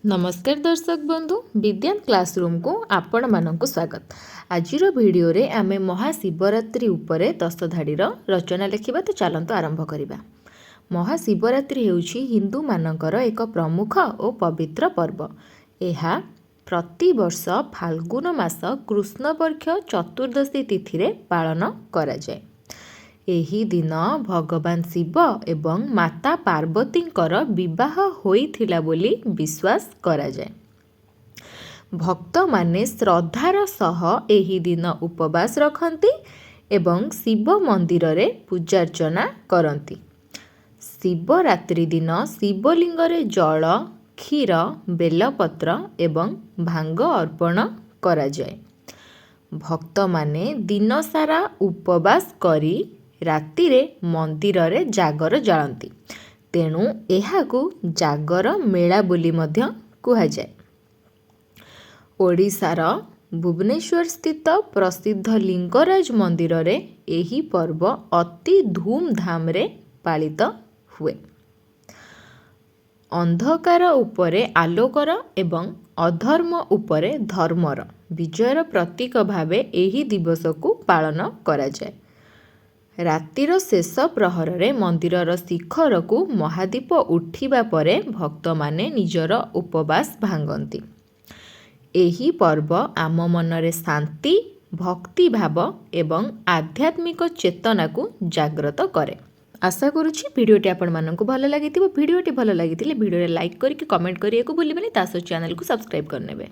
नमस्कार दर्शक बंधु विज्ञान क्लासरूम को आपण मानक स्वागत। आज वीडियो रे आमे महाशिवरात्रि उपरे 10 धाड़ीर रचना लिखिबा। तो चलंतु आरंभ करिबा। महाशिवरात्रि हेउछि हिंदू मानकर एक प्रमुख और पवित्र पर्व। एहा प्रति वर्ष फाल्गुन मास कृष्ण पक्ष चतुर्दशी तिथि रे पालन करा जाय। एही दिन भगवान शिव एवं माता पार्वतींकर विवाह होइथिला बोली विश्वास करा जाय। भक्त माने श्रद्धार सह एही दिन उपवास रखती एवं शिव मंदिर रे पूजार्चना करती। शिवरात्रि दिन शिवलिंग रे जल क्षीर बेलपत्र एवं भांग अर्पण करा जाय। भक्त माने दिन सारा उपवास करी राति रे मंदिर रे जागर जाळंती। तेणु एहाकू जागर मेला बोली मध्य कुहा जाय। ओडिशार भुवनेश्वर स्थित प्रसिद्ध लिंगराज मंदिर रे एही पर्व अति धूमधाम रे पालित हुए। अंधकार उपरे आलोकर एवं अधर्म उपरे धर्मर विजयर प्रतीक भावे एही दिवस को पालन करा जाय। रातिर शेष प्रहर रे मंदिरर शिखर को महादीप उठिबा परे भक्त माने निजर उपवास भांगती। एही पर्व आम मनरे शांति भक्ति भाव एवं आध्यात्मिक चेतना को जागृत करे। आशा करुछि भिडियोटी आपण मानकु भल लागिथिबो। भिडियोटी भल लागिथिले भिडियो रे लाइक करिकि कमेंट करिएको भूलिबेनी। तासो चैनल को सब्सक्राइब करनेबे।